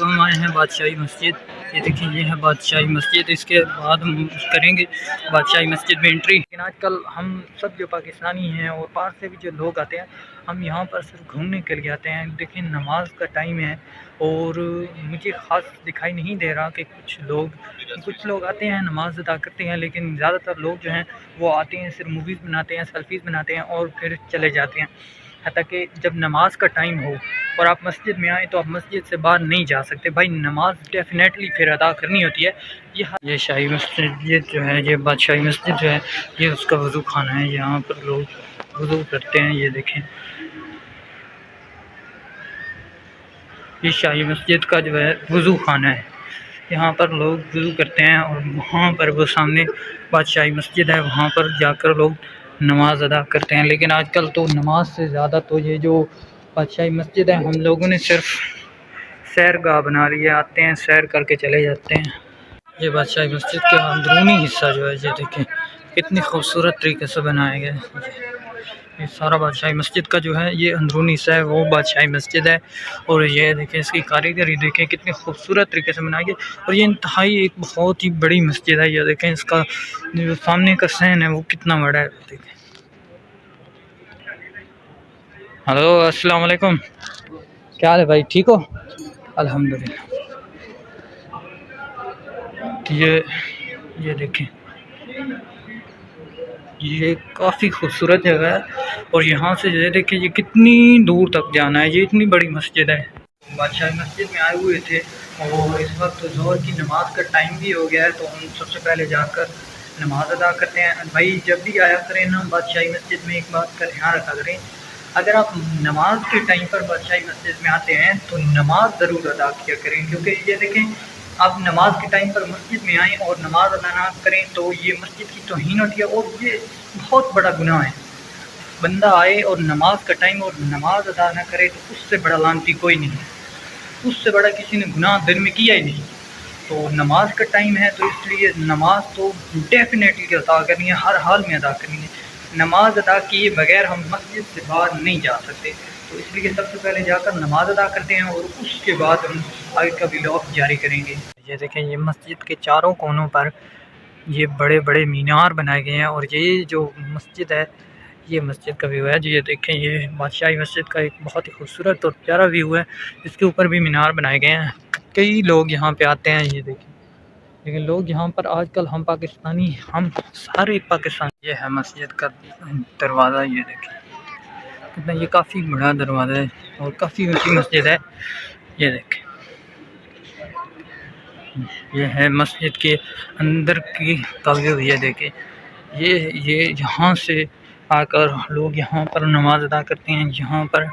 हम आए हैं बादशाही मस्जिद। ये देखिए, ये है बादशाही मस्जिद। इसके बाद हम करेंगे बादशाही मस्जिद में एंट्री। लेकिन आजकल हम सब जो पाकिस्तानी हैं और बाहर से भी जो लोग आते हैं, हम यहाँ पर सिर्फ घूमने के लिए आते हैं। देखिए, नमाज का टाइम है और मुझे ख़ास दिखाई नहीं दे रहा कि कुछ लोग आते हैं, नमाज अदा करते हैं, लेकिन ज़्यादातर लोग जो हैं वो आते हैं, सिर्फ मूवीज़ बनाते हैं, सेल्फीज़ बनाते हैं और फिर चले जाते हैं। हत्ता कि जब नमाज का टाइम हो और आप मस्जिद में आए तो आप मस्जिद से बाहर नहीं जा सकते। भाई, नमाज डेफिनेटली फिर अदा करनी होती है। ये शाही मस्जिद, ये जो है, ये बादशाही मस्जिद जो है, ये उसका वज़ू खाना है। यहाँ पर लोग वज़ू करते हैं। ये देखें, ये शाही मस्जिद का जो है वज़ू खाना है। यहाँ पर लोग वज़ू करते हैं और वहाँ पर वो सामने बादशाही मस्जिद है, वहाँ पर जाकर लोग नमाज अदा करते हैं। लेकिन आजकल तो नमाज से ज़्यादा तो ये जो बादशाही मस्जिद है, हम लोगों ने सिर्फ सैरगाह बना लिया, आते हैं सैर करके चले जाते हैं। ये बादशाही मस्जिद का अंदरूनी हिस्सा जो है, ये देखें कितनी खूबसूरत तरीके से बनाया गया है। ये सारा बादशाही मस्जिद का जो है ये अंदरूनी हिस्सा है, वो बादशाही मस्जिद है। और ये देखें, इसकी कारीगरी देखें कितनी खूबसूरत तरीके से बनाई गई। और ये इंतहाई एक बहुत ही बड़ी मस्जिद है। ये देखें, इसका जो सामने का सहन है वो कितना बड़ा है। देखें। हेलो, अस्सलाम वालेकुम। क्या हाल है भाई, ठीक हो? अल्हम्दुलिल्लाह। ये देखें, ये काफ़ी खूबसूरत जगह है। और यहाँ से ये देखिए, ये कितनी दूर तक जाना है। ये इतनी बड़ी मस्जिद है। बादशाही मस्जिद में आए हुए थे और इस वक्त ज़ोहर की नमाज का टाइम भी हो गया है, तो हम सबसे पहले जाकर नमाज अदा करते हैं। भाई, जब भी आया करें ना बादशाही मस्जिद में, एक बात का ध्यान रखा करें, अगर आप नमाज के टाइम पर बादशाही मस्जिद में आते हैं तो नमाज ज़रूर अदा किया करें। क्योंकि ये देखें, आप नमाज के टाइम पर मस्जिद में आएँ और नमाज अदा ना करें तो ये मस्जिद की तौहीन होती है और ये बहुत बड़ा गुनाह है। बंदा आए और नमाज का टाइम और नमाज अदा ना करे तो उससे बड़ा लानती कोई नहीं है। उससे बड़ा किसी ने गुनाह दिन में किया ही नहीं। तो नमाज का टाइम है तो इसलिए नमाज तो डेफिनेटली अदा करनी है, हर हाल में अदा करनी है। नमाज अदा किए बगैर हम मस्जिद से बाहर नहीं जा सकते। तो इसलिए सबसे पहले जाकर नमाज अदा करते हैं और उसके बाद हम आगे का व्लॉग जारी करेंगे। ये देखें, ये मस्जिद के चारों कोनों पर ये बड़े बड़े मीनार बनाए गए हैं। और ये जो मस्जिद है, ये मस्जिद का व्यू है। ये देखें, ये बादशाही मस्जिद का एक बहुत ही खूबसूरत और प्यारा व्यू है। इसके ऊपर भी मीनार बनाए गए हैं। कई लोग यहाँ पे आते हैं। ये देखें, लेकिन लोग यहाँ पर आजकल, हम पाकिस्तानी, हम सारे पाकिस्तानी। ये है मस्जिद का दरवाज़ा। ये देखें कितना, ये काफ़ी बड़ा दरवाज़ा है और काफ़ी ऊँची मस्जिद है। ये देखें, ये है मस्जिद के अंदर की का व्यू। ये देखें, ये यहाँ से आकर लोग यहाँ पर नमाज अदा करते हैं। यहाँ पर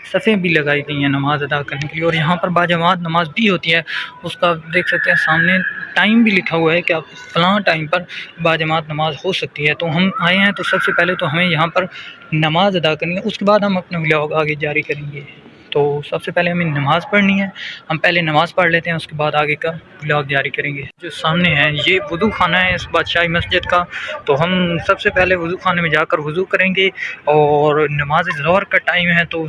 सफ़ें भी लगाई गई हैं नमाज अदा करने के लिए और यहाँ पर बाजमात नमाज भी होती है। उसका देख सकते हैं, सामने टाइम भी लिखा हुआ है कि आप फ़लाँ टाइम पर बाजमात नमाज हो सकती है। तो हम आए हैं तो सबसे पहले तो हमें यहाँ पर नमाज अदा करनी है, उसके बाद हम अपना व्लॉग आगे जारी करेंगे। तो सबसे पहले हमें नमाज़ पढ़नी है। हम पहले नमाज़ पढ़ लेते हैं, उसके बाद आगे का व्लॉग जारी करेंगे। जो सामने है ये वज़ू खाना है इस बादशाही मस्जिद का। तो हम सबसे पहले वज़ू खाने में जाकर वज़ू करेंगे। और नमाज ज़ोहर का टाइम है तो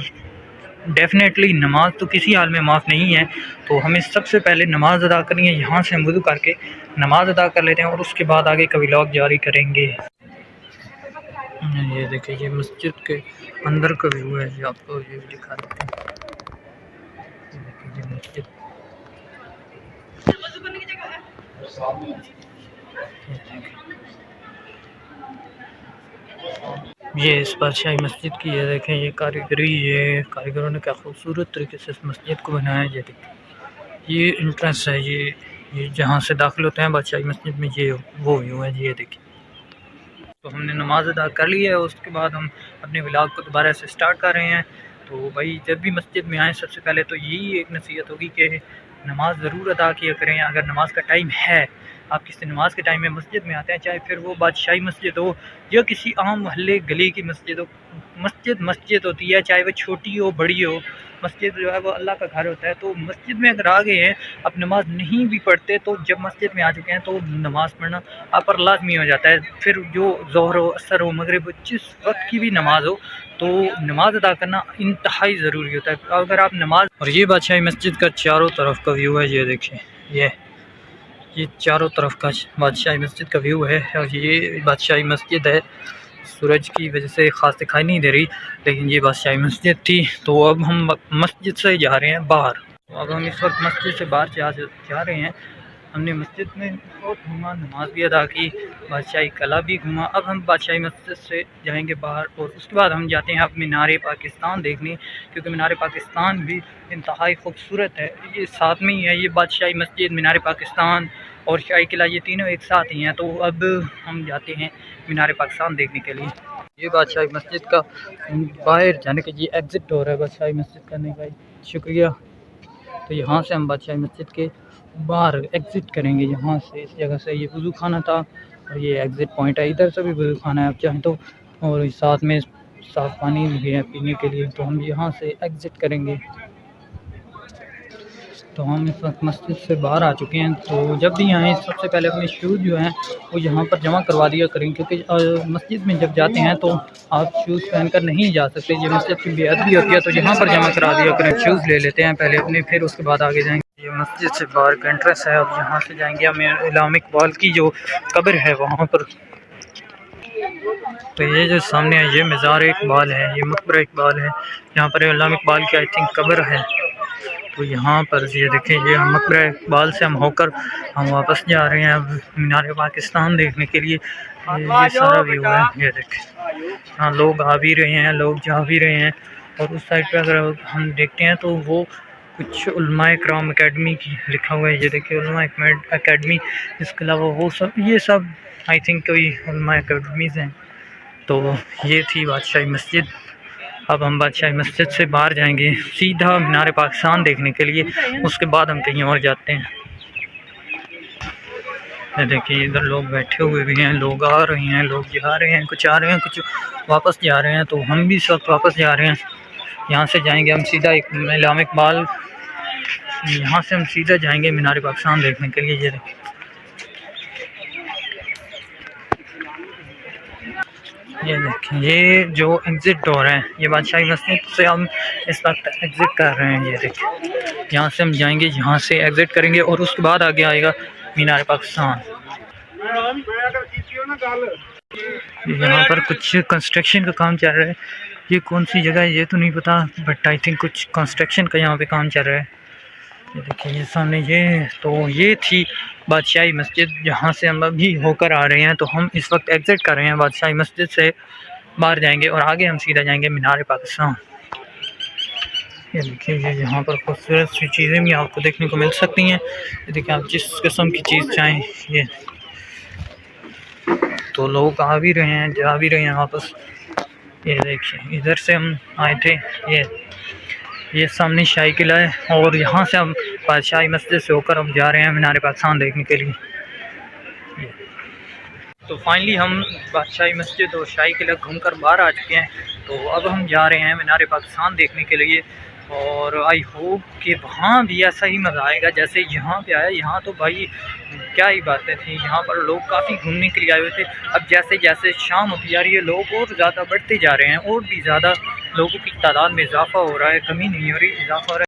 डेफ़िनेटली नमाज तो किसी हाल में माफ़ नहीं है। तो हमें सबसे पहले नमाज अदा करनी है। यहाँ से हम वज़ू करके नमाज अदा कर लेते हैं और उसके बाद आगे का व्लॉग जारी करेंगे। ये देखिए, ये मस्जिद के अंदर का व्यू है। ये आपको ये दिखा देते हैं। ये देखिए, ये मस्जिद, ये इस बादशाही मस्जिद की। ये देखें, ये कारीगरी, ये कारीगरों ने क्या खूबसूरत तरीके से इस मस्जिद को बनाया है। ये देखें, ये एंट्रेंस है। ये जहाँ से दाखिल होते हैं बादशाही मस्जिद में, ये वो व्यू है। ये देखिए, तो हमने नमाज अदा कर ली है। उसके बाद हम अपने व्लॉग को दोबारा से स्टार्ट कर रहे हैं। तो भाई, जब भी मस्जिद में आएँ सबसे पहले तो यही एक नसीहत होगी कि नमाज ज़रूर अदा किया करें। अगर नमाज का टाइम है आप किसी नमाज के टाइम में मस्जिद में आते हैं, चाहे फिर वो बादशाही मस्जिद हो या किसी आम मोहल्ले गली की मस्जिद हो, मस्जिद मस्जिद होती है, चाहे वो छोटी हो बड़ी हो। मस्जिद जो है वो अल्लाह का घर होता है। तो मस्जिद में अगर आ गए हैं, अब नमाज नहीं भी पढ़ते तो जब मस्जिद में आ चुके हैं तो नमाज़ पढ़ना आप पर लाजमी हो जाता है। फिर जो ज़ोहर हो, असर हो, मगरिब हो, जिस वक्त की भी नमाज हो तो नमाज अदा करना इंतहाई ज़रूरी होता है। अगर आप नमाज, और ये बादशाही मस्जिद का चारों तरफ का व्यू है, ये देखिए, ये चारों तरफ का बादशाही मस्जिद का व्यू है। और ये बादशाही मस्जिद है, सूरज की वजह से ख़ास दिखाई नहीं दे रही, लेकिन ये बादशाही मस्जिद थी। तो अब हम मस्जिद से जा रहे हैं बाहर। तो अब हम इस वक्त मस्जिद से बाहर जा रहे हैं। हमने मस्जिद में बहुत घूमा, नमाज भी अदा की, बादशाही कला भी घूमा। अब हम बादशाही मस्जिद से जाएंगे बाहर और उसके बाद हम जाते हैं अब मीनार पाकिस्तान देखने, क्योंकि मीनार पाकिस्तान भी इंतहाई खूबसूरत है। ये साथ में ही है, ये बादशाही मस्जिद, मीनार पाकिस्तान और शाही किला, ये तीनों एक साथ ही हैं। तो अब हम जाते हैं मीनार पाकिस्तान देखने के लिए। ये बादशाही मस्जिद का बाहर जाने का ये एग्ज़िट डोर है बादशाही मस्जिद करने का। शुक्रिया। तो यहाँ से हम बादशाही मस्जिद के बाहर एग्ज़िट करेंगे। यहाँ से, इस जगह से, ये वज़ू खाना था और ये एग्ज़िट पॉइंट है। इधर से भी वज़ू खाना है आप चाहें तो, और साथ में साफ़ पानी भी है पीने के लिए। तो हम यहाँ से एग्ज़िट करेंगे। तो हम इस वक्त मस्जिद से बाहर आ चुके हैं। तो जब भी आएँ सबसे पहले अपने शूज़ जो हैं वो यहाँ पर जमा करवा दिया करें, क्योंकि मस्जिद में जब जाते हैं तो आप शूज़ पहनकर नहीं जा सकते, ये मस्जिद की बेअदबी होती है। तो यहाँ पर जमा करा दिया करें। शूज़ ले लेते हैं पहले अपने, फिर उसके बाद आगे जाएंगे। ये मस्जिद से बाहर का एंट्रेंस है। अब यहाँ से जाएंगे हम इमाम इकबाल की जो कब्र है वहाँ पर। तो ये जो सामने है ये मज़ार इकबाल है, ये मकबरा इकबाल है। यहाँ पर इमाम इकबाल की आई थिंक कब्र है। तो यहाँ पर ये देखें, ये हम मकबरा इकबाल से हम होकर हम वापस जा रहे हैं अब मीनार पाकिस्तान देखने के लिए। ये सारा व्यू है, ये देखें, हाँ लोग आ भी रहे हैं, लोग जा भी रहे हैं। और उस साइड पे अगर हम देखते हैं तो वो कुछ उलमा इकराम अकेडमी की लिखा हुआ है, ये देखिए उलमा अकेडमी। इसके अलावा वो सब, ये सब आई थिंक कोई उलमा अकेडमीज़ हैं। तो ये थी बादशाही मस्जिद। अब हम बादशाही मस्जिद से बाहर जाएंगे सीधा मीनार पाकिस्तान देखने के लिए, उसके बाद हम कहीं और जाते हैं। देखिए इधर लोग बैठे हुए भी हैं, लोग आ रहे हैं, लोग जा रहे हैं, कुछ आ रहे हैं, कुछ वापस जा रहे हैं। तो हम भी इस वक्त वापस जा रहे हैं। यहाँ से जाएंगे हम सीधा इमाम इकबाल, यहाँ से हम सीधा जाएंगे मीनार पाकिस्तान देखने के लिए। ये देखिए, ये देखें, ये जो एग्ज़िट डोर है, ये बादशाही मस्जिद से हम इस वक्त एग्ज़िट कर रहे हैं। ये देखिए, यहाँ से हम जाएंगे, यहाँ से एग्ज़िट करेंगे और उसके बाद आगे आएगा मीनार पाकिस्तान। यहाँ पर कुछ कंस्ट्रक्शन का काम चल रहा है। ये कौन सी जगह है ये तो नहीं पता, बट आई थिंक कुछ कंस्ट्रक्शन का यहाँ पे काम चल रहा है। ये देखिए ये सामने, ये तो ये थी बादशाही मस्जिद, जहाँ से हम अभी होकर आ रहे हैं। तो हम इस वक्त एग्ज़िट कर रहे हैं, बादशाही मस्जिद से बाहर जाएंगे और आगे हम सीधा जाएंगे मीनार पाकिस्तान। ये देखिए, ये यहाँ पर खूबसूरत सी चीज़ें भी आपको देखने को मिल सकती हैं। ये देखिए, आप जिस किस्म की चीज़ चाहें। ये तो लोग आ भी रहे हैं, जा भी रहे हैं वापस। ये देखिए, इधर से हम आए थे, ये सामने शाही किला है और यहाँ से हम बादशाही मस्जिद से होकर हम जा रहे हैं मीनार पाकिस्तान देखने के लिए। तो फाइनली हम बादशाही मस्जिद और शाही किला घूमकर बाहर आ चुके हैं। तो अब हम जा रहे हैं मीनार पाकिस्तान देखने के लिए, और आई होप कि वहाँ भी ऐसा ही मज़ा आएगा जैसे यहाँ पे आया। यहाँ तो भाई क्या ही बातें थी, यहाँ पर लोग काफ़ी घूमने के लिए आए हुए थे। अब जैसे जैसे शाम होती जा रही है, लोग और ज़्यादा बढ़ते जा रहे हैं, और भी ज़्यादा लोगों की तादाद में इजाफा हो रहा है, कमी नहीं हो रही, इजाफा हो रहा है।